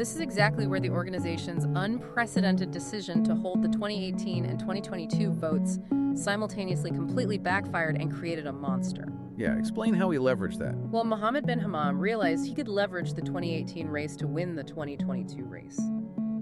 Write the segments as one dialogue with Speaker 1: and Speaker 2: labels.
Speaker 1: this is exactly where the organization's unprecedented decision to hold the 2018 and 2022 votes simultaneously completely backfired and created a monster.
Speaker 2: Yeah, explain how he leveraged that.
Speaker 1: Well, Mohammed bin Hammam realized he could leverage the 2018 race to win the 2022 race.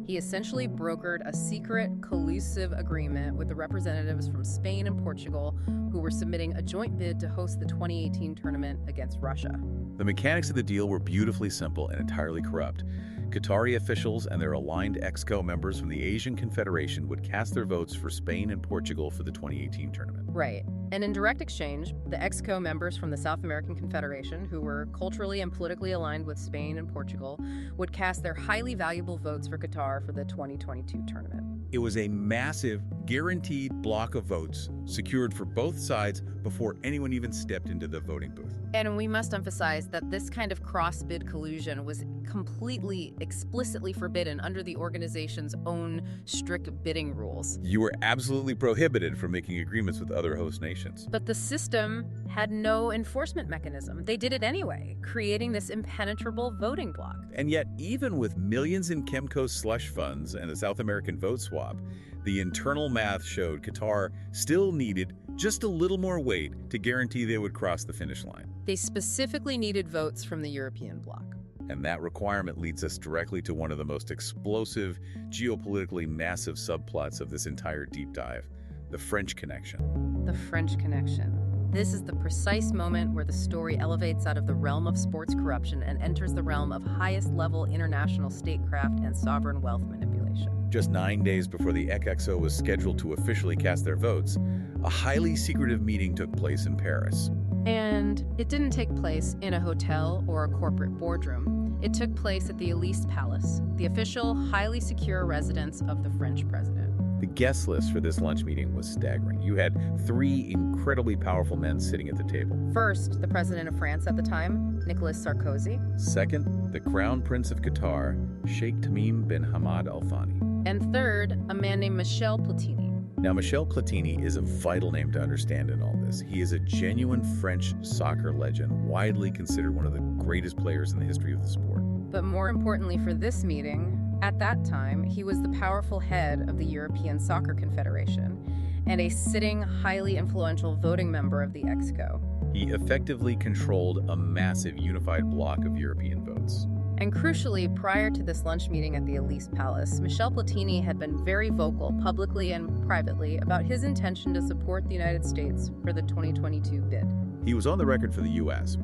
Speaker 1: He essentially brokered a secret, collusive agreement with the representatives from Spain and Portugal who were submitting a joint bid to host the 2018 tournament against Russia.
Speaker 2: The mechanics of the deal were beautifully simple and entirely corrupt. Qatari officials and their aligned EXCO members from the Asian Confederation would cast their votes for Spain and Portugal for the 2018 tournament.
Speaker 1: Right. And in direct exchange, the EXCO members from the South American Confederation, who were culturally and politically aligned with Spain and Portugal, would cast their highly valuable votes for Qatar for the 2022 tournament.
Speaker 2: It was a massive, guaranteed block of votes secured for both sides before anyone even stepped into the voting booth.
Speaker 1: And we must emphasize that this kind of cross-bid collusion was completely, explicitly forbidden under the organization's own strict bidding rules.
Speaker 2: You were absolutely prohibited from making agreements with other host nations.
Speaker 1: But the system had no enforcement mechanism. They did it anyway, creating this impenetrable voting bloc.
Speaker 2: And yet, even with millions in Chemco slush funds and the South American vote swap, the internal math showed Qatar still needed just a little more weight to guarantee they would cross the finish line.
Speaker 1: They specifically needed votes from the European bloc.
Speaker 2: And that requirement leads us directly to one of the most explosive, geopolitically massive subplots of this entire deep dive, the French connection.
Speaker 1: The French connection. This is the precise moment where the story elevates out of the realm of sports corruption and enters the realm of highest-level international statecraft and sovereign wealth manipulation.
Speaker 2: Just 9 days before the EXCO was scheduled to officially cast their votes, a highly secretive meeting took place in Paris.
Speaker 1: And it didn't take place in a hotel or a corporate boardroom. It took place at the Elysee Palace, the official, highly secure residence of the French president.
Speaker 2: The guest list for this lunch meeting was staggering. You had 3 incredibly powerful men sitting at the table.
Speaker 1: First, the president of France at the time, Nicolas Sarkozy.
Speaker 2: Second, the Crown Prince of Qatar, Sheikh Tamim bin Hamad Al Thani.
Speaker 1: And third, a man named Michel Platini.
Speaker 2: Now, Michel Platini is a vital name to understand in all this. He is a genuine French soccer legend, widely considered one of the greatest players in the history of the sport.
Speaker 1: But more importantly for this meeting, at that time, he was the powerful head of the European Soccer Confederation and a sitting, highly influential voting member of the EXCO.
Speaker 2: He effectively controlled a massive unified bloc of European votes.
Speaker 1: And crucially, prior to this lunch meeting at the Elysee Palace, Michel Platini had been very vocal, publicly and privately, about his intention to support the United States for the 2022 bid.
Speaker 2: He was on the record for the U.S.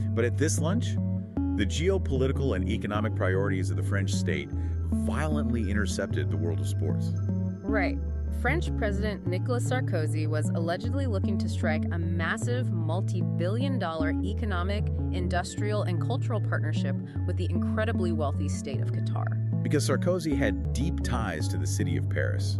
Speaker 2: But at this lunch, the geopolitical and economic priorities of the French state violently intercepted the world of sports.
Speaker 1: Right. French President Nicolas Sarkozy was allegedly looking to strike a massive multi-billion-dollar economic, industrial, and cultural partnership with the incredibly wealthy state of Qatar.
Speaker 2: Because Sarkozy had deep ties to the city of Paris,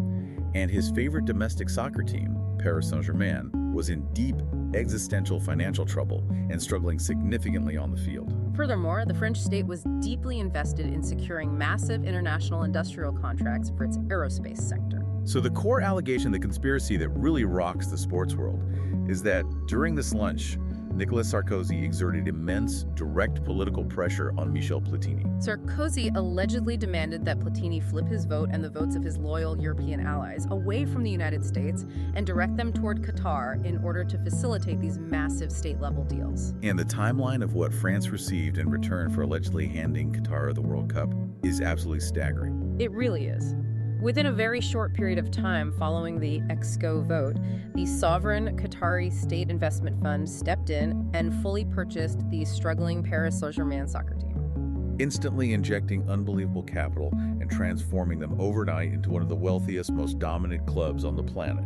Speaker 2: and his favorite domestic soccer team, Paris Saint-Germain, was in deep existential financial trouble and struggling significantly on the field.
Speaker 1: Furthermore, the French state was deeply invested in securing massive international industrial contracts for its aerospace sector.
Speaker 2: So the core allegation, the conspiracy that really rocks the sports world, is that during this lunch, Nicolas Sarkozy exerted immense direct political pressure on Michel Platini.
Speaker 1: Sarkozy allegedly demanded that Platini flip his vote and the votes of his loyal European allies away from the United States and direct them toward Qatar in order to facilitate these massive state-level deals.
Speaker 2: And the timeline of what France received in return for allegedly handing Qatar the World Cup is absolutely staggering.
Speaker 1: It really is. Within a very short period of time following the EXCO vote, the sovereign Qatari state investment fund stepped in and fully purchased the struggling Paris Saint-Germain soccer team,
Speaker 2: instantly injecting unbelievable capital and transforming them overnight into one of the wealthiest, most dominant clubs on the planet.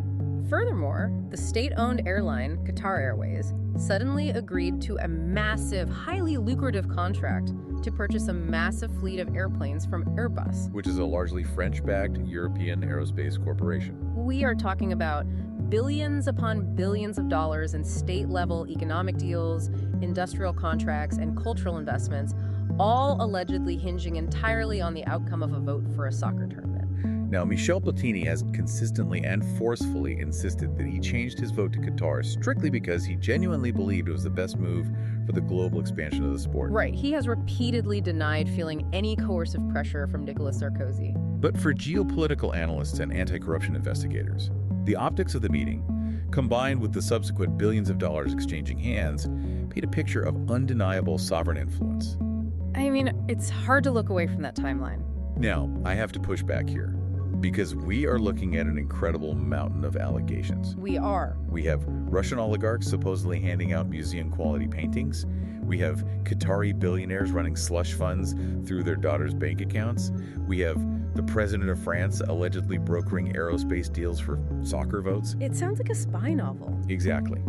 Speaker 1: Furthermore, the state-owned airline, Qatar Airways, suddenly agreed to a massive, highly lucrative contract to purchase a massive fleet of airplanes from Airbus,
Speaker 2: which is a largely French-backed European aerospace corporation.
Speaker 1: We are talking about billions upon billions of dollars in state-level economic deals, industrial contracts, and cultural investments, all allegedly hinging entirely on the outcome of a vote for a soccer tournament.
Speaker 2: Now, Michel Platini has consistently and forcefully insisted that he changed his vote to Qatar strictly because he genuinely believed it was the best move for the global expansion of the sport.
Speaker 1: Right. He has repeatedly denied feeling any coercive pressure from Nicolas Sarkozy.
Speaker 2: But for geopolitical analysts and anti-corruption investigators, the optics of the meeting, combined with the subsequent billions of dollars exchanging hands, paint a picture of undeniable sovereign influence.
Speaker 1: I mean, it's hard to look away from that timeline.
Speaker 2: Now, I have to push back here, because we are looking at an incredible mountain of allegations.
Speaker 1: We are.
Speaker 2: We have Russian oligarchs supposedly handing out museum-quality paintings. We have Qatari billionaires running slush funds through their daughters' bank accounts. We have the president of France allegedly brokering aerospace deals for soccer votes.
Speaker 1: It sounds like a spy novel.
Speaker 2: Exactly.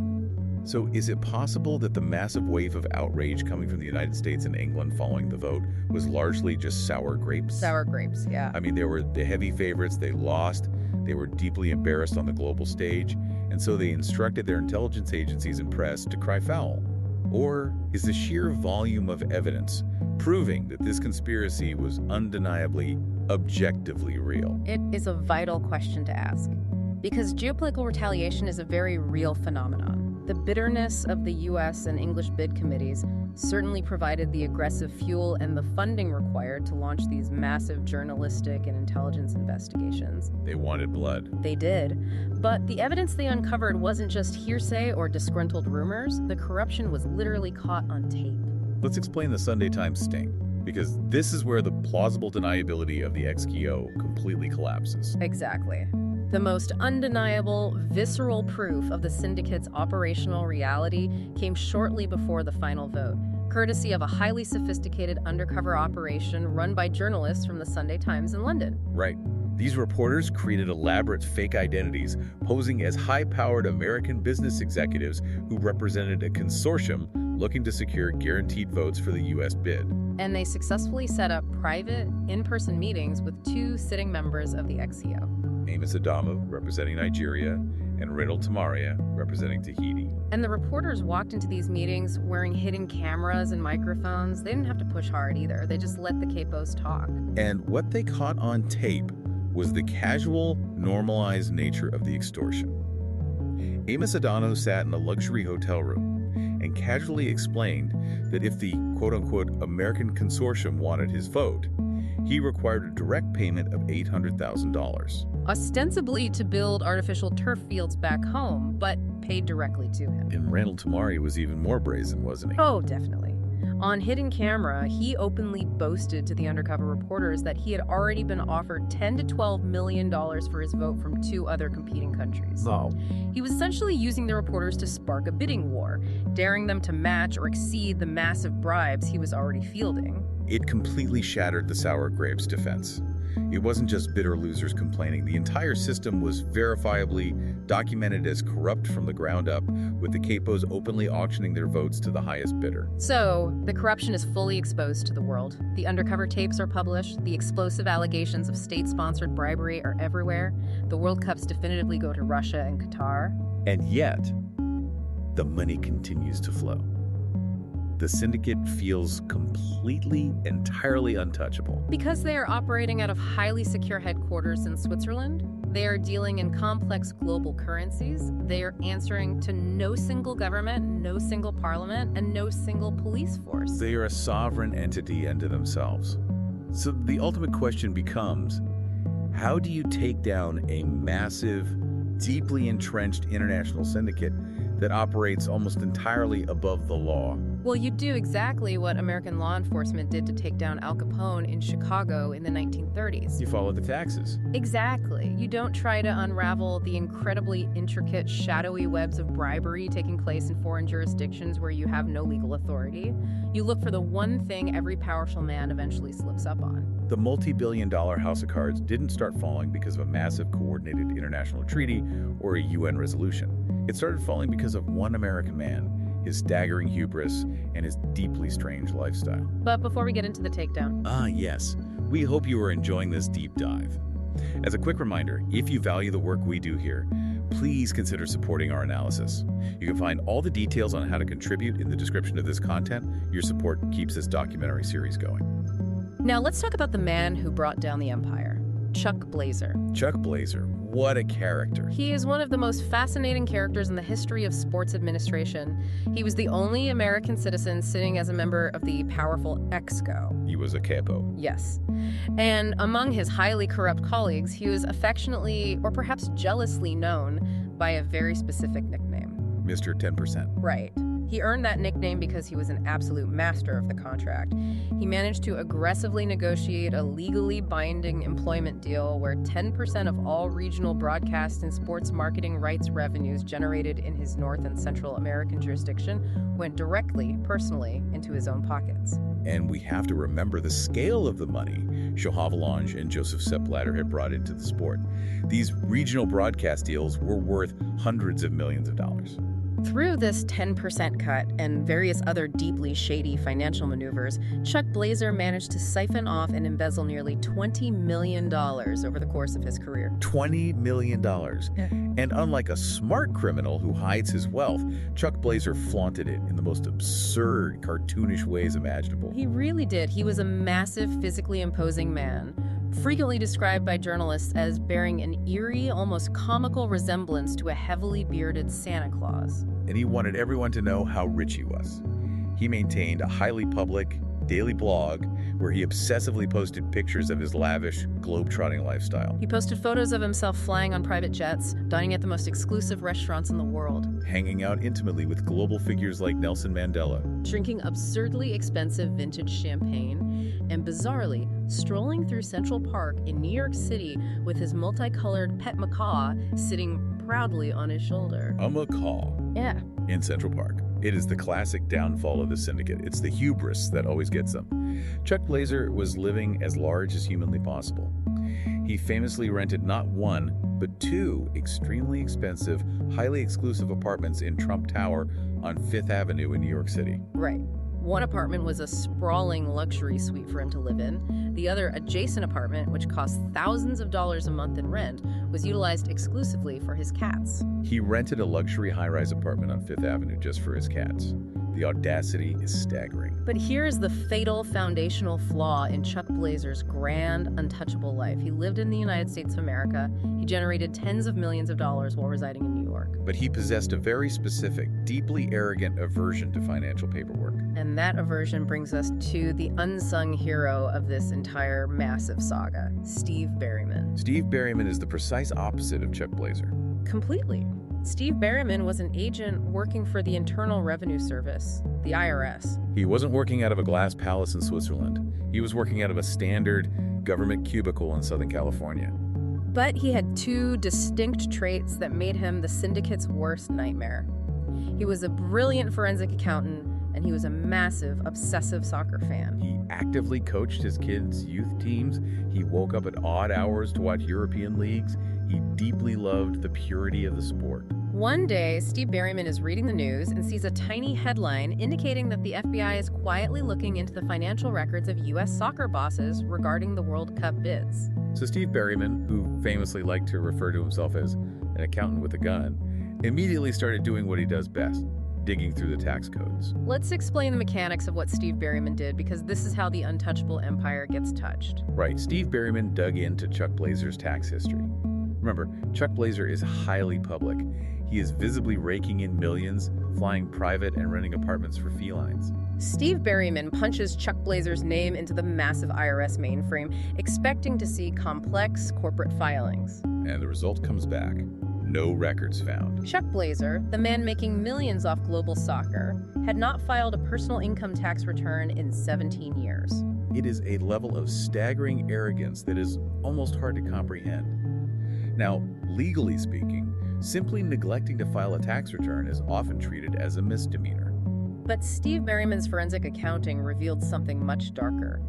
Speaker 2: So is it possible that the massive wave of outrage coming from the United States and England following the vote was largely just sour grapes?
Speaker 1: Sour grapes, yeah.
Speaker 2: I mean, they were the heavy favorites, they lost, they were deeply embarrassed on the global stage, and so they instructed their intelligence agencies and press to cry foul. Or is the sheer volume of evidence proving that this conspiracy was undeniably, objectively real?
Speaker 1: It is a vital question to ask, because geopolitical retaliation is a very real phenomenon. The bitterness of the U.S. and English bid committees certainly provided the aggressive fuel and the funding required to launch these massive journalistic and intelligence investigations.
Speaker 2: They wanted blood.
Speaker 1: They did. But the evidence they uncovered wasn't just hearsay or disgruntled rumors. The corruption was literally caught on tape.
Speaker 2: Let's explain the Sunday Times sting, because this is where the plausible deniability of the XKO completely collapses.
Speaker 1: Exactly. The most undeniable, visceral proof of the syndicate's operational reality came shortly before the final vote, courtesy of a highly sophisticated undercover operation run by journalists from the Sunday Times in London.
Speaker 2: Right. These reporters created elaborate fake identities, posing as high-powered American business executives who represented a consortium looking to secure guaranteed votes for the U.S. bid.
Speaker 1: And they successfully set up private, in-person meetings with two sitting members of the XCO.
Speaker 2: Amos Adamu, representing Nigeria, and Reynold Tamaria, representing Tahiti.
Speaker 1: And the reporters walked into these meetings wearing hidden cameras and microphones. They didn't have to push hard either. They just let the capos talk.
Speaker 2: And what they caught on tape was the casual, normalized nature of the extortion. Amos Adamu sat in a luxury hotel room and casually explained that if the quote-unquote American consortium wanted his vote, he required a direct payment of $800,000.
Speaker 1: Ostensibly to build artificial turf fields back home, but paid directly to him.
Speaker 2: And Reynold Tamaria was even more brazen, wasn't he?
Speaker 1: Oh, definitely. On hidden camera, he openly boasted to the undercover reporters that he had already been offered $10 to $12 million for his vote from two other competing countries.
Speaker 2: No.
Speaker 1: He was essentially using the reporters to spark a bidding war, daring them to match or exceed the massive bribes he was already fielding.
Speaker 2: It completely shattered the sour grapes defense. It wasn't just bitter losers complaining. The entire system was verifiably documented as corrupt from the ground up, with the capos openly auctioning their votes to the highest bidder.
Speaker 1: So, the corruption is fully exposed to the world. The undercover tapes are published, the explosive allegations of state-sponsored bribery are everywhere, the World Cups definitively go to Russia and Qatar.
Speaker 2: And yet, the money continues to flow. The syndicate feels completely, entirely untouchable.
Speaker 1: Because they are operating out of highly secure headquarters in Switzerland, they are dealing in complex global currencies, they are answering to no single government, no single parliament, and no single police force.
Speaker 2: They are a sovereign entity unto themselves. So the ultimate question becomes, how do you take down a massive, deeply entrenched international syndicate that operates almost entirely above the law?
Speaker 1: Well, you do exactly what American law enforcement did to take down Al Capone in Chicago in the 1930s.
Speaker 2: You follow the taxes.
Speaker 1: Exactly. You don't try to unravel the incredibly intricate, shadowy webs of bribery taking place in foreign jurisdictions where you have no legal authority. You look for the one thing every powerful man eventually slips up on.
Speaker 2: The multi-billion-dollar house of cards didn't start falling because of a massive coordinated international treaty or a UN resolution. It started falling because of one American man, his staggering hubris, and his deeply strange lifestyle.
Speaker 1: But before we get into the takedown...
Speaker 2: Yes. We hope you are enjoying this deep dive. As a quick reminder, if you value the work we do here, please consider supporting our analysis. You can find all the details on how to contribute in the description of this content. Your support keeps this documentary series going.
Speaker 1: Now let's talk about the man who brought down the empire. Chuck Blazer.
Speaker 2: Chuck Blazer, what a character.
Speaker 1: He is one of the most fascinating characters in the history of sports administration. He was the only American citizen sitting as a member of the powerful EXCO.
Speaker 2: He was a capo.
Speaker 1: Yes. And among his highly corrupt colleagues, he was affectionately or perhaps jealously known by a very specific nickname.
Speaker 2: Mr. 10%.
Speaker 1: Right. He earned that nickname because he was an absolute master of the contract. He managed to aggressively negotiate a legally binding employment deal where 10% of all regional broadcast and sports marketing rights revenues generated in his North and Central American jurisdiction went directly, personally, into his own pockets.
Speaker 2: And we have to remember the scale of the money Havelange and Sepp Blatter had brought into the sport. These regional broadcast deals were worth hundreds of millions of dollars.
Speaker 1: Through this 10% cut and various other deeply shady financial maneuvers, Chuck Blazer managed to siphon off and embezzle nearly $20 million over the course of his career.
Speaker 2: $20 million.
Speaker 1: Yeah.
Speaker 2: And unlike a smart criminal who hides his wealth, Chuck Blazer flaunted it in the most absurd, cartoonish ways imaginable.
Speaker 1: He really did. He was a massive, physically imposing man, frequently described by journalists as bearing an eerie, almost comical resemblance to a heavily bearded Santa Claus.
Speaker 2: And he wanted everyone to know how rich he was. He maintained a highly public daily blog where he obsessively posted pictures of his lavish, globe-trotting lifestyle.
Speaker 1: He posted photos of himself flying on private jets, dining at the most exclusive restaurants in the world,
Speaker 2: hanging out intimately with global figures like Nelson Mandela,
Speaker 1: drinking absurdly expensive vintage champagne, and bizarrely strolling through Central Park in New York City with his multicolored pet macaw sitting proudly on his shoulder.
Speaker 2: A macaw.
Speaker 1: Yeah.
Speaker 2: In Central Park. It is the classic downfall of the syndicate. It's the hubris that always gets them. Chuck Blazer was living as large as humanly possible. He famously rented not one, but two extremely expensive, highly exclusive apartments in Trump Tower on Fifth Avenue in New York City.
Speaker 1: Right. One apartment was a sprawling luxury suite for him to live in. The other, adjacent apartment, which cost thousands of dollars a month in rent, was utilized exclusively for his cats.
Speaker 2: He rented a luxury high-rise apartment on Fifth Avenue just for his cats. The audacity is staggering.
Speaker 1: But here's the fatal foundational flaw in Chuck Blazer's grand, untouchable life. He lived in the United States of America. He generated tens of millions of dollars while residing in New York.
Speaker 2: But he possessed a very specific, deeply arrogant aversion to financial paperwork.
Speaker 1: And that aversion brings us to the unsung hero of this entire massive saga, Steve Berryman.
Speaker 2: Steve Berryman is the precise opposite of Chuck Blazer.
Speaker 1: Completely. Steve Berryman was an agent working for the Internal Revenue Service, the IRS.
Speaker 2: He wasn't working out of a glass palace in Switzerland. He was working out of a standard government cubicle in Southern California.
Speaker 1: But he had two distinct traits that made him the syndicate's worst nightmare. He was a brilliant forensic accountant, and he was a massive, obsessive soccer fan.
Speaker 2: He actively coached his kids' youth teams. He woke up at odd hours to watch European leagues. He deeply loved the purity of the sport.
Speaker 1: One day, Steve Berryman is reading the news and sees a tiny headline indicating that the FBI is quietly looking into the financial records of U.S. soccer bosses regarding the World Cup bids.
Speaker 2: So Steve Berryman, who famously liked to refer to himself as an accountant with a gun, immediately started doing what he does best, digging through the tax codes.
Speaker 1: Let's explain the mechanics of what Steve Berryman did, because this is how the untouchable empire gets touched.
Speaker 2: Right, Steve Berryman dug into Chuck Blazer's tax history. Remember, Chuck Blazer is highly public. He is visibly raking in millions, flying private and renting apartments for felines.
Speaker 1: Steve Berryman punches Chuck Blazer's name into the massive IRS mainframe, expecting to see complex corporate filings.
Speaker 2: And the result comes back. No records found.
Speaker 1: Chuck Blazer, the man making millions off global soccer, had not filed a personal income tax return in 17 years.
Speaker 2: It is a level of staggering arrogance that is almost hard to comprehend. Now, legally speaking, simply neglecting to file a tax return is often treated as a misdemeanor.
Speaker 1: But Steve Berryman's forensic accounting revealed something much darker.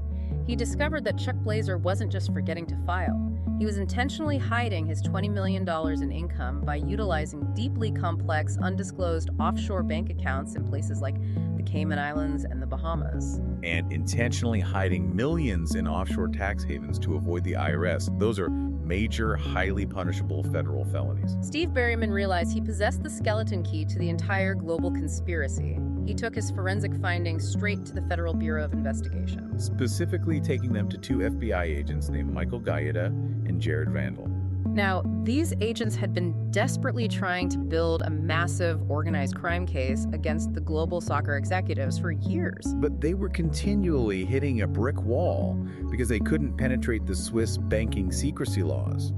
Speaker 1: He discovered that Chuck Blazer wasn't just forgetting to file. He was intentionally hiding his $20 million in income by utilizing deeply complex, undisclosed offshore bank accounts in places like the Cayman Islands and the Bahamas.
Speaker 2: And intentionally hiding millions in offshore tax havens to avoid the IRS. Those are major, highly punishable federal felonies.
Speaker 1: Steve Berryman realized he possessed the skeleton key to the entire global conspiracy. He took his forensic findings straight to the Federal Bureau of Investigation,
Speaker 2: specifically taking them to two FBI agents named Michael Gaeta and Jared Randall.
Speaker 1: Now, these agents had been desperately trying to build a massive organized crime case against the global soccer executives for years.
Speaker 2: But they were continually hitting a brick wall because they couldn't penetrate the Swiss banking secrecy laws.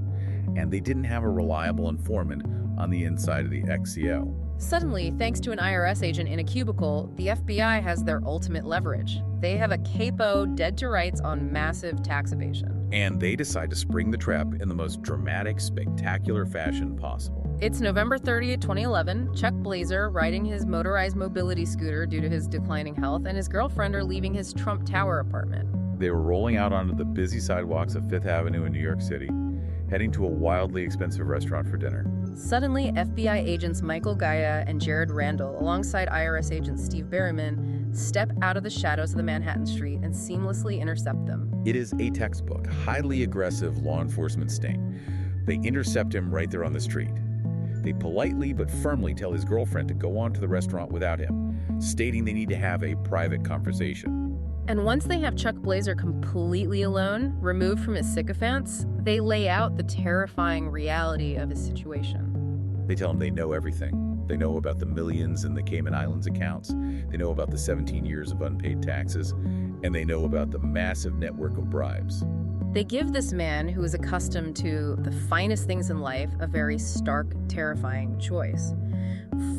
Speaker 2: And they didn't have a reliable informant on the inside of the XCL.
Speaker 1: Suddenly, thanks to an IRS agent in a cubicle, the FBI has their ultimate leverage. They have a capo dead to rights on massive tax evasion.
Speaker 2: And they decide to spring the trap in the most dramatic, spectacular fashion possible.
Speaker 1: It's November 30th, 2011. Chuck Blazer, riding his motorized mobility scooter due to his declining health, and his girlfriend are leaving his Trump Tower apartment.
Speaker 2: They were rolling out onto the busy sidewalks of Fifth Avenue in New York City, heading to a wildly expensive restaurant for dinner.
Speaker 1: Suddenly, FBI agents Michael Gaia and Jared Randall, alongside IRS agent Steve Berryman, step out of the shadows of the Manhattan Street and seamlessly intercept them.
Speaker 2: It is a textbook, highly aggressive law enforcement sting. They intercept him right there on the street. They politely but firmly tell his girlfriend to go on to the restaurant without him, stating they need to have a private conversation.
Speaker 1: And once they have Chuck Blazer completely alone, removed from his sycophants, they lay out the terrifying reality of his situation.
Speaker 2: They tell him they know everything. They know about the millions in the Cayman Islands accounts. They know about the 17 years of unpaid taxes. And they know about the massive network of bribes.
Speaker 1: They give this man, who is accustomed to the finest things in life, a very stark, terrifying choice.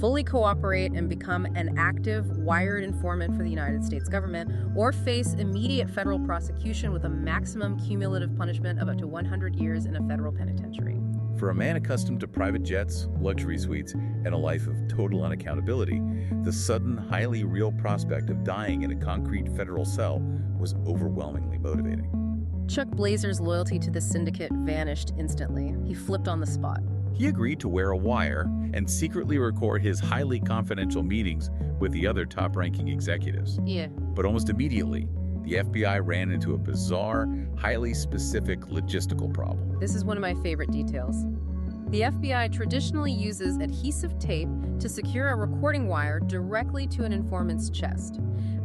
Speaker 1: Fully cooperate and become an active, wired informant for the United States government, or face immediate federal prosecution with a maximum cumulative punishment of up to 100 years in a federal penitentiary.
Speaker 2: For a man accustomed to private jets, luxury suites, and a life of total unaccountability, the sudden, highly real prospect of dying in a concrete federal cell was overwhelmingly motivating.
Speaker 1: Chuck Blazer's loyalty to the syndicate vanished instantly. He flipped on the spot.
Speaker 2: He agreed to wear a wire and secretly record his highly confidential meetings with the other top-ranking executives.
Speaker 1: Yeah.
Speaker 2: But almost immediately, the FBI ran into a bizarre, highly specific logistical problem.
Speaker 1: This is one of my favorite details. The FBI traditionally uses adhesive tape to secure a recording wire directly to an informant's chest.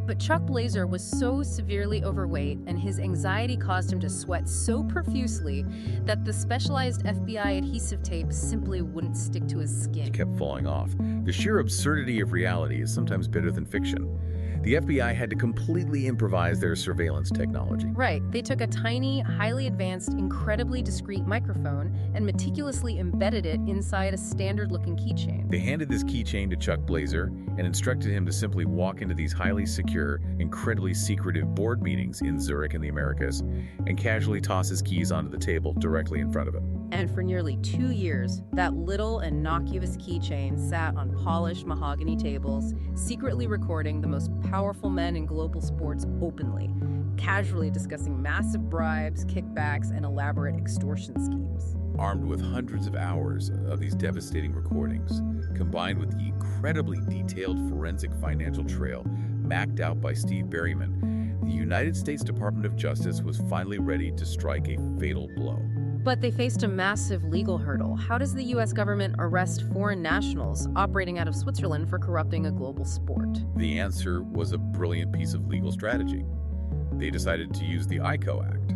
Speaker 1: But Chuck Blazer was so severely overweight and his anxiety caused him to sweat so profusely that the specialized FBI adhesive tape simply wouldn't stick to his skin.
Speaker 2: It kept falling off. The sheer absurdity of reality is sometimes better than fiction. The FBI had to completely improvise their surveillance technology.
Speaker 1: Right. They took a tiny, highly advanced, incredibly discreet microphone and meticulously embedded it inside a standard-looking keychain.
Speaker 2: They handed this keychain to Chuck Blazer and instructed him to simply walk into these highly secure, incredibly secretive board meetings in Zurich in the Americas and casually toss his keys onto the table directly in front of him.
Speaker 1: And for nearly 2 years, that little innocuous keychain sat on polished mahogany tables, secretly recording the most powerful men in global sports openly, casually discussing massive bribes, kickbacks, and elaborate extortion schemes.
Speaker 2: Armed with hundreds of hours of these devastating recordings, combined with the incredibly detailed forensic financial trail mapped out by Steve Berryman, the United States Department of Justice was finally ready to strike a fatal blow.
Speaker 1: But they faced a massive legal hurdle. How does the U.S. government arrest foreign nationals operating out of Switzerland for corrupting a global sport?
Speaker 2: The answer was a brilliant piece of legal strategy. They decided to use the RICO Act.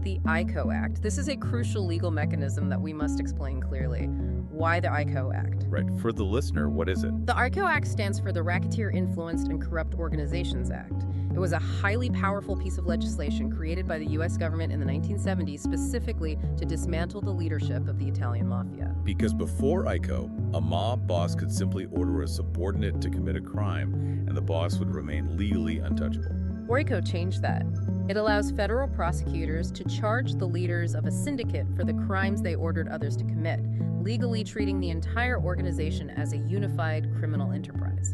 Speaker 1: The RICO Act. This is a crucial legal mechanism that we must explain clearly. Why the RICO Act?
Speaker 2: Right. For the listener, what is it?
Speaker 1: The RICO Act stands for the Racketeer Influenced and Corrupt Organizations Act. It was a highly powerful piece of legislation created by the U.S. government in the 1970s specifically to dismantle the leadership of the Italian mafia.
Speaker 2: Because before RICO, a mob boss could simply order a subordinate to commit a crime, and the boss would remain legally untouchable.
Speaker 1: RICO changed that. It allows federal prosecutors to charge the leaders of a syndicate for the crimes they ordered others to commit, legally treating the entire organization as a unified criminal enterprise.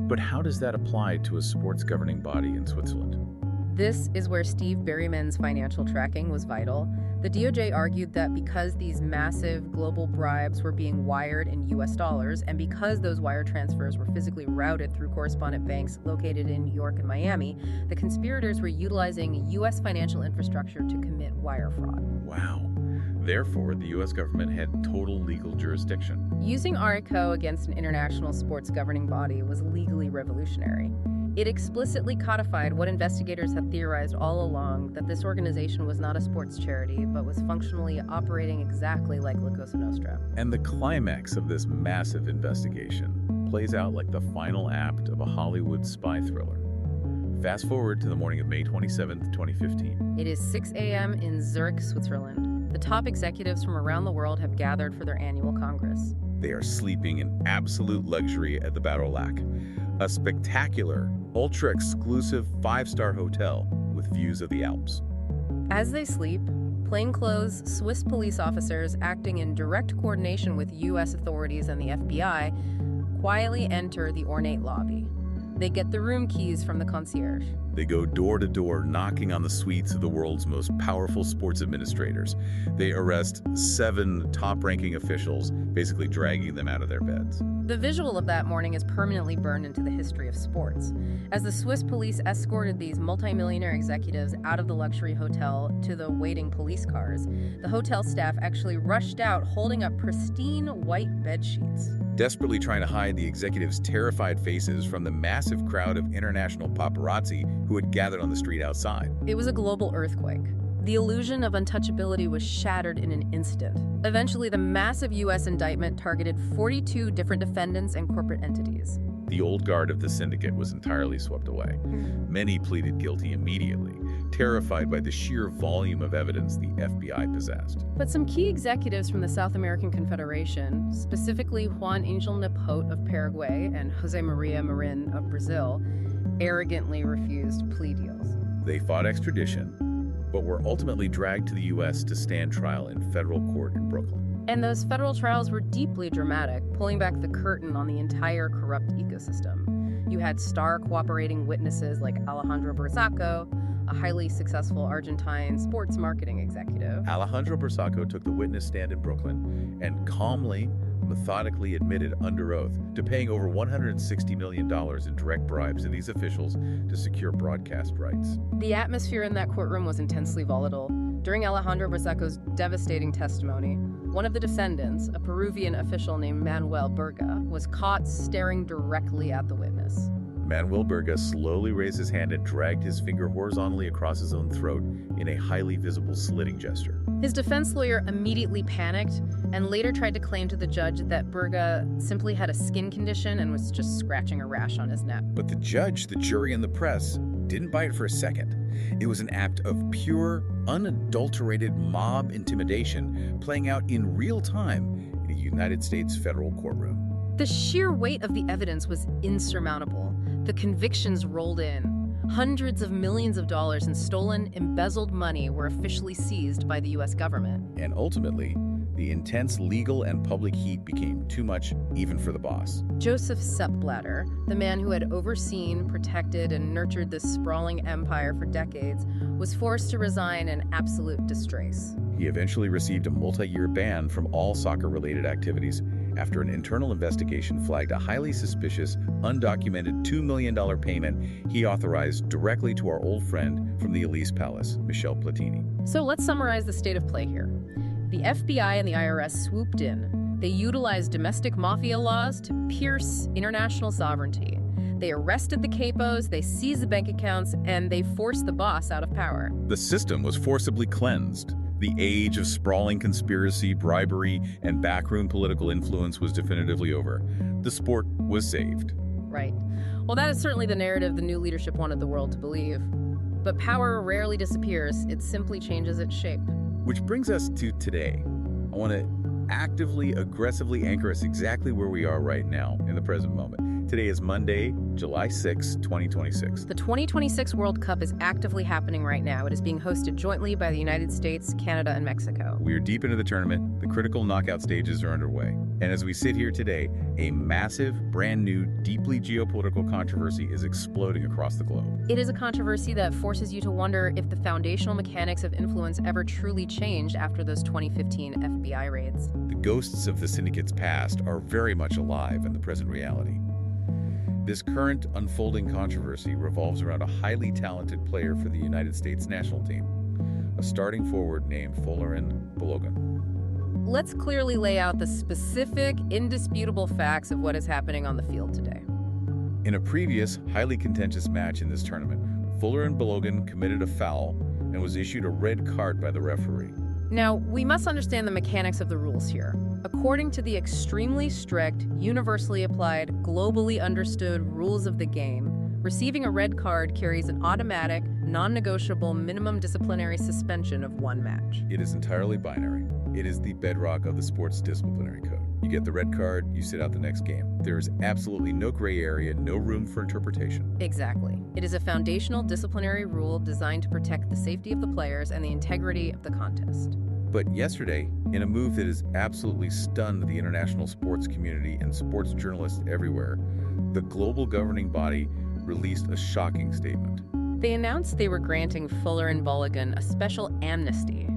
Speaker 2: But how does that apply to a sports governing body in Switzerland?
Speaker 1: This is where Steve Berryman's financial tracking was vital. The DOJ argued that because these massive global bribes were being wired in U.S. dollars, and because those wire transfers were physically routed through correspondent banks located in New York and Miami, the conspirators were utilizing U.S. financial infrastructure to commit wire fraud.
Speaker 2: Wow. Therefore, the U.S. government had total legal jurisdiction.
Speaker 1: Using RICO against an international sports governing body was legally revolutionary. It explicitly codified what investigators had theorized all along, that this organization was not a sports charity, but was functionally operating exactly like La Cosa Nostra.
Speaker 2: And the climax of this massive investigation plays out like the final act of a Hollywood spy thriller. Fast forward to the morning of May 27, 2015.
Speaker 1: It is 6 a.m. in Zurich, Switzerland. The top executives from around the world have gathered for their annual Congress.
Speaker 2: They are sleeping in absolute luxury at the Battle Lac, a spectacular, ultra-exclusive 5-star hotel with views of the Alps.
Speaker 1: As they sleep, plainclothes Swiss police officers acting in direct coordination with U.S. authorities and the FBI quietly enter the ornate lobby. They get the room keys from the concierge.
Speaker 2: They go door to door, knocking on the suites of the world's most powerful sports administrators. They arrest 7 top-ranking officials, basically dragging them out of their beds.
Speaker 1: The visual of that morning is permanently burned into the history of sports. As the Swiss police escorted these multimillionaire executives out of the luxury hotel to the waiting police cars, the hotel staff actually rushed out holding up pristine white bed sheets.
Speaker 2: Desperately trying to hide the executives' terrified faces from the massive crowd of international paparazzi who had gathered on the street outside.
Speaker 1: It was a global earthquake. The illusion of untouchability was shattered in an instant. Eventually, the massive U.S. indictment targeted 42 different defendants and corporate entities.
Speaker 2: The old guard of the syndicate was entirely swept away. Many pleaded guilty immediately, terrified by the sheer volume of evidence the FBI possessed.
Speaker 1: But some key executives from the South American Confederation, specifically Juan Angel Nepot of Paraguay and Jose Maria Marin of Brazil, arrogantly refused plea deals.
Speaker 2: They fought extradition, but were ultimately dragged to the U.S. to stand trial in federal court in Brooklyn.
Speaker 1: And those federal trials were deeply dramatic, pulling back the curtain on the entire corrupt ecosystem. You had star cooperating witnesses like Alejandro Bursaco, a highly successful Argentine sports marketing executive.
Speaker 2: Alejandro Bursaco took the witness stand in Brooklyn and calmly, methodically admitted under oath to paying over $160 million in direct bribes to these officials to secure broadcast rights.
Speaker 1: The atmosphere in that courtroom was intensely volatile. During Alejandro Bursaco's devastating testimony, one of the defendants, a Peruvian official named Manuel Berga, was caught staring directly at the witness.
Speaker 2: Manuel Berga slowly raised his hand and dragged his finger horizontally across his own throat in a highly visible slitting gesture.
Speaker 1: His defense lawyer immediately panicked and later tried to claim to the judge that Berga simply had a skin condition and was just scratching a rash on his neck.
Speaker 2: But the judge, the jury, and the press didn't buy it for a second. It was an act of pure, unadulterated mob intimidation playing out in real time in a United States federal courtroom.
Speaker 1: The sheer weight of the evidence was insurmountable. The convictions rolled in. Hundreds of millions of dollars in stolen, embezzled money were officially seized by the U.S. government.
Speaker 2: And ultimately, the intense legal and public heat became too much even for the boss.
Speaker 1: Joseph Sepp Blatter, the man who had overseen, protected, and nurtured this sprawling empire for decades, was forced to resign in absolute disgrace.
Speaker 2: He eventually received a multi-year ban from all soccer-related activities after an internal investigation flagged a highly suspicious, undocumented $2 million payment he authorized directly to our old friend from the Elise Palace, Michel Platini.
Speaker 1: So let's summarize the state of play here. The FBI and the IRS swooped in. They utilized domestic mafia laws to pierce international sovereignty. They arrested the capos, they seized the bank accounts, and they forced the boss out of power.
Speaker 2: The system was forcibly cleansed. The age of sprawling conspiracy, bribery, and backroom political influence was definitively over. The sport was saved.
Speaker 1: Right. Well, that is certainly the narrative the new leadership wanted the world to believe. But power rarely disappears, it simply changes its shape.
Speaker 2: Which brings us to today. I want to actively, aggressively anchor us exactly where we are right now in the present moment. Today is Monday, July 6, 2026.
Speaker 1: The 2026 World Cup is actively happening right now. It is being hosted jointly by the United States, Canada, and Mexico.
Speaker 2: We are deep into the tournament. The critical knockout stages are underway. And as we sit here today, a massive, brand new, deeply geopolitical controversy is exploding across the globe.
Speaker 1: It is a controversy that forces you to wonder if the foundational mechanics of influence ever truly changed after those 2015 FBI raids.
Speaker 2: The ghosts of the syndicate's past are very much alive in the present reality. This current unfolding controversy revolves around a highly talented player for the United States national team, a starting forward named Folarin Balogun.
Speaker 1: let's clearly lay out the specific, indisputable facts of what is happening on the field today.
Speaker 2: In a previous, highly contentious match in this tournament, Folarin Balogun committed a foul and was issued a red card by the referee.
Speaker 1: Now, we must understand the mechanics of the rules here. According to the extremely strict, universally applied, globally understood rules of the game, receiving a red card carries an automatic, non-negotiable minimum disciplinary suspension of 1 match.
Speaker 2: It is entirely binary. It is the bedrock of the sports disciplinary code. You get the red card, you sit out the next game. There is absolutely no gray area, no room for interpretation.
Speaker 1: Exactly. It is a foundational disciplinary rule designed to protect the safety of the players and the integrity of the contest.
Speaker 2: But yesterday, in a move that has absolutely stunned the international sports community and sports journalists everywhere, the global governing body released a shocking statement.
Speaker 1: They announced they were granting Folarin Balogun a special amnesty.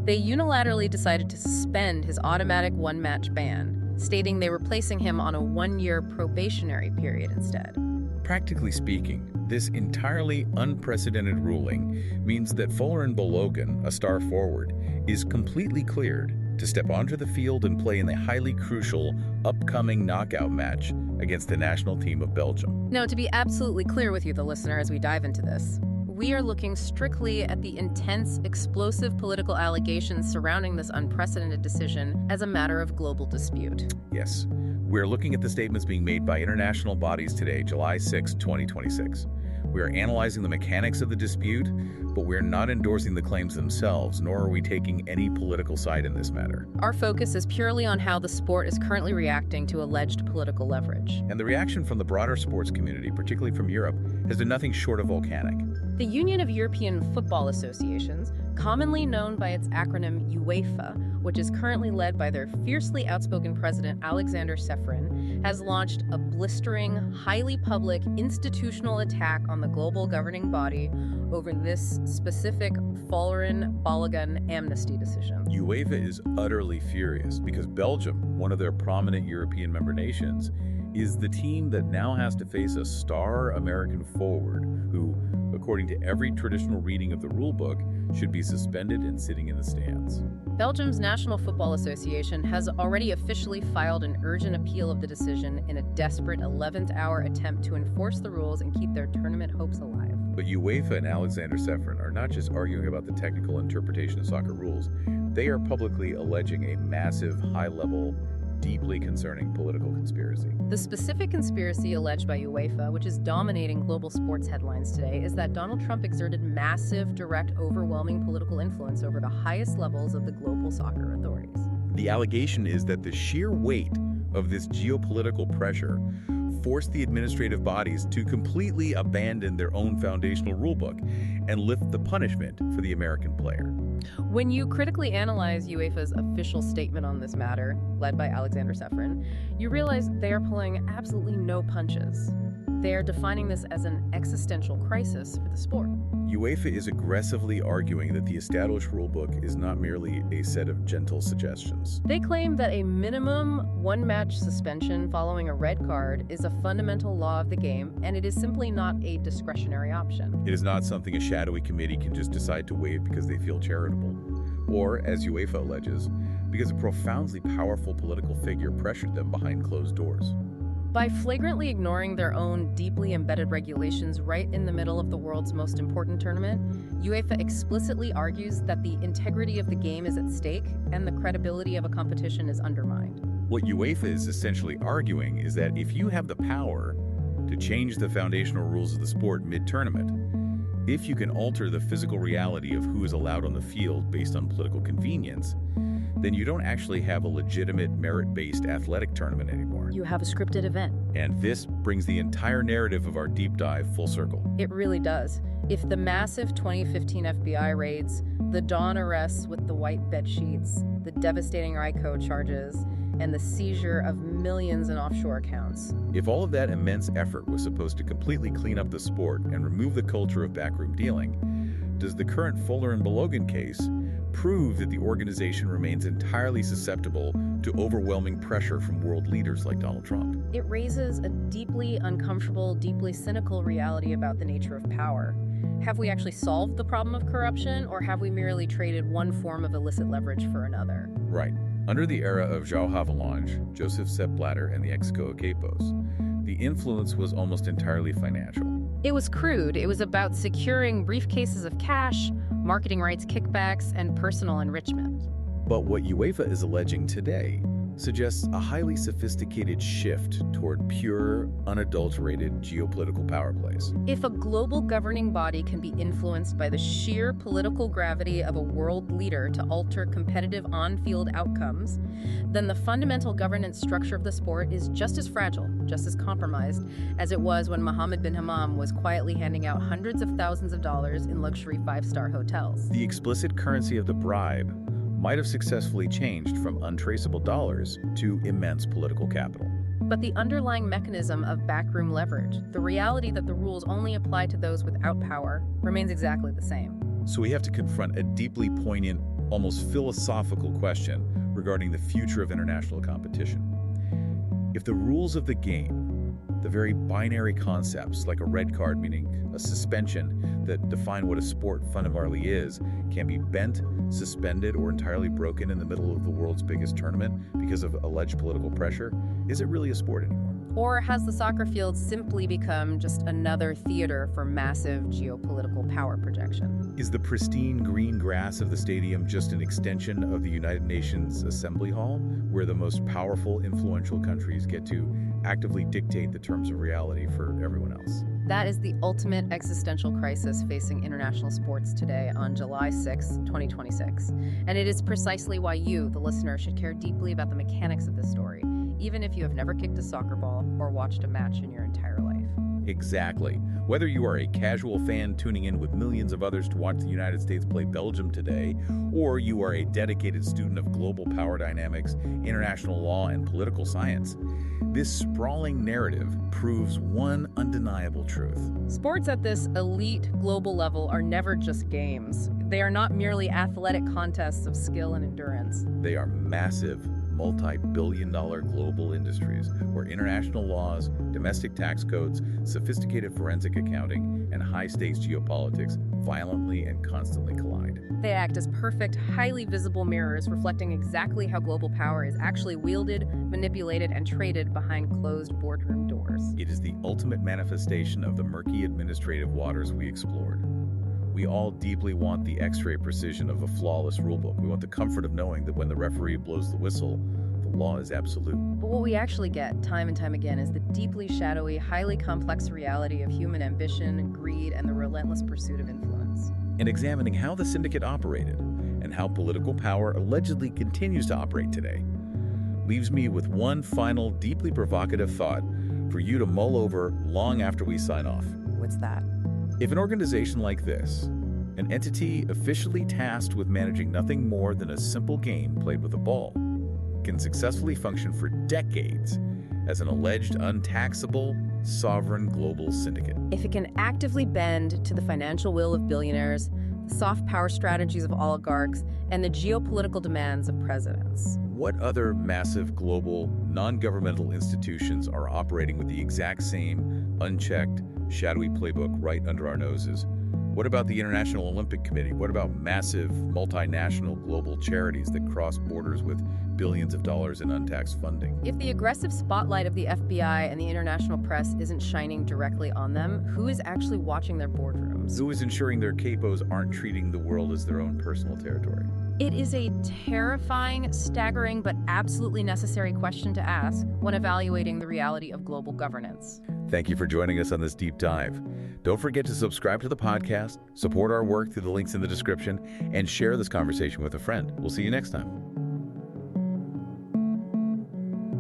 Speaker 1: They unilaterally decided to suspend his automatic 1-match ban, stating they were placing him on a 1-year probationary period instead.
Speaker 2: Practically speaking, this entirely unprecedented ruling means that Folarin Balogun, a star forward, is completely cleared to step onto the field and play in the highly crucial upcoming knockout match against the national team of Belgium.
Speaker 1: Now, to be absolutely clear with you, the listener, as we dive into this, we are looking strictly at the intense, explosive political allegations surrounding this unprecedented decision as a matter of global dispute.
Speaker 2: Yes, we're looking at the statements being made by international bodies today, July 6, 2026. We are analyzing the mechanics of the dispute, but we are not endorsing the claims themselves, nor are we taking any political side in this matter.
Speaker 1: Our focus is purely on how the sport is currently reacting to alleged political leverage.
Speaker 2: And the reaction from the broader sports community, particularly from Europe, has been nothing short of volcanic.
Speaker 1: The Union of European Football Associations, commonly known by its acronym UEFA, which is currently led by their fiercely outspoken president Alexander Sepp, has launched a blistering, highly public, institutional attack on the global governing body over this specific Folarin Balogun amnesty decision.
Speaker 2: UEFA is utterly furious because Belgium, one of their prominent European member nations, is the team that now has to face a star American forward who, according to every traditional reading of the rulebook, should be suspended and sitting in the stands.
Speaker 1: Belgium's National Football Association has already officially filed an urgent appeal of the decision in a desperate 11th-hour attempt to enforce the rules and keep their tournament hopes alive.
Speaker 2: But UEFA and Alexander Sepp are not just arguing about the technical interpretation of soccer rules. They are publicly alleging a massive, high-level, deeply concerning political conspiracy.
Speaker 1: The specific conspiracy alleged by UEFA, which is dominating global sports headlines today, is that Donald Trump exerted massive, direct, overwhelming political influence over the highest levels of the global soccer authorities.
Speaker 2: The allegation is that the sheer weight of this geopolitical pressure forced the administrative bodies to completely abandon their own foundational rulebook and lift the punishment for the American player.
Speaker 1: When you critically analyze UEFA's official statement on this matter, led by Alexander Sepp, you realize they are pulling absolutely no punches. They are defining this as an existential crisis for the sport.
Speaker 2: UEFA is aggressively arguing that the established rulebook is not merely a set of gentle suggestions.
Speaker 1: They claim that a minimum 1-match suspension following a red card is a fundamental law of the game, and it is simply not a discretionary option.
Speaker 2: It is not something a shadowy committee can just decide to waive because they feel charitable. Or, as UEFA alleges, because a profoundly powerful political figure pressured them behind closed doors.
Speaker 1: By flagrantly ignoring their own deeply embedded regulations right in the middle of the world's most important tournament, UEFA explicitly argues that the integrity of the game is at stake and the credibility of a competition is undermined.
Speaker 2: What UEFA is essentially arguing is that if you have the power to change the foundational rules of the sport mid-tournament, if you can alter the physical reality of who is allowed on the field based on political convenience, then you don't actually have a legitimate merit-based athletic tournament anymore.
Speaker 1: You have a scripted event.
Speaker 2: And this brings the entire narrative of our deep dive full circle.
Speaker 1: It really does. If the massive 2015 FBI raids, the Dawn arrests with the white bed sheets, the devastating RICO charges, and the seizure of millions in offshore accounts.
Speaker 2: If all of that immense effort was supposed to completely clean up the sport and remove the culture of backroom dealing, does the current Folarin Balogun case prove that the organization remains entirely susceptible to overwhelming pressure from world leaders like Donald Trump?
Speaker 1: It raises a deeply uncomfortable, deeply cynical reality about the nature of power. Have we actually solved the problem of corruption, or have we merely traded one form of illicit leverage for another?
Speaker 2: Right. Under the era of João Havelange, Joseph Sepp Blatter, and the ex-Goa capos, the influence was almost entirely financial.
Speaker 1: It was crude. It was about securing briefcases of cash, marketing rights kickbacks, and personal enrichment.
Speaker 2: But what UEFA is alleging today suggests a highly sophisticated shift toward pure, unadulterated geopolitical power plays.
Speaker 1: If a global governing body can be influenced by the sheer political gravity of a world leader to alter competitive on-field outcomes, then the fundamental governance structure of the sport is just as fragile, just as compromised, as it was when Mohammed bin Hammam was quietly handing out hundreds of thousands of dollars in luxury five-star hotels.
Speaker 2: The explicit currency of the bribe might have successfully changed from untraceable dollars to immense political capital.
Speaker 1: But the underlying mechanism of backroom leverage, the reality that the rules only apply to those without power, remains exactly the same.
Speaker 2: So we have to confront a deeply poignant, almost philosophical question regarding the future of international competition. If the rules of the game, the very binary concepts like a red card meaning a suspension that define what a sport fundamentally is, can be bent, suspended, or entirely broken in the middle of the world's biggest tournament because of alleged political pressure, is it really a sport anymore?
Speaker 1: Or has the soccer field simply become just another theater for massive geopolitical power projection?
Speaker 2: Is the pristine green grass of the stadium just an extension of the United Nations Assembly Hall, where the most powerful, influential countries get to actively dictate the terms of reality for everyone else?
Speaker 1: That is the ultimate existential crisis facing international sports today on July 6, 2026. And it is precisely why you, the listener, should care deeply about the mechanics of this story, even if you have never kicked a soccer ball or watched a match in your entire life.
Speaker 2: Exactly. Whether you are a casual fan tuning in with millions of others to watch the United States play Belgium today, or you are a dedicated student of global power dynamics, international law, and political science, this sprawling narrative proves one undeniable truth.
Speaker 1: Sports at this elite global level are never just games. They are not merely athletic contests of skill and endurance.
Speaker 2: They are massive, multi-billion-dollar global industries where international laws, domestic tax codes, sophisticated forensic accounting, and high-stakes geopolitics violently and constantly collide.
Speaker 1: They act as perfect, highly visible mirrors reflecting exactly how global power is actually wielded, manipulated, and traded behind closed boardroom doors.
Speaker 2: It is the ultimate manifestation of the murky administrative waters we explored. We all deeply want the X-ray precision of a flawless rulebook. We want the comfort of knowing that when the referee blows the whistle, the law is absolute.
Speaker 1: But what we actually get, time and time again, is the deeply shadowy, highly complex reality of human ambition, greed, and the relentless pursuit of influence.
Speaker 2: And examining how the syndicate operated and how political power allegedly continues to operate today leaves me with one final, deeply provocative thought for you to mull over long after we sign off.
Speaker 1: What's that?
Speaker 2: If an organization like this, an entity officially tasked with managing nothing more than a simple game played with a ball, can successfully function for decades as an alleged untaxable, sovereign global syndicate.
Speaker 1: If it can actively bend to the financial will of billionaires, the soft power strategies of oligarchs, and the geopolitical demands of presidents.
Speaker 2: What other massive global, non-governmental institutions are operating with the exact same unchecked, shadowy playbook right under our noses? What about the International Olympic Committee? What about massive multinational global charities that cross borders with billions of dollars in untaxed funding?
Speaker 1: If the aggressive spotlight of the FBI and the international press isn't shining directly on them, who is actually watching their boardrooms?
Speaker 2: Who is ensuring their capos aren't treating the world as their own personal territory?
Speaker 1: It is a terrifying, staggering, but absolutely necessary question to ask when evaluating the reality of global governance.
Speaker 2: Thank you for joining us on this deep dive. Don't forget to subscribe to the podcast, support our work through the links in the description, and share this conversation with a friend. We'll see you next time.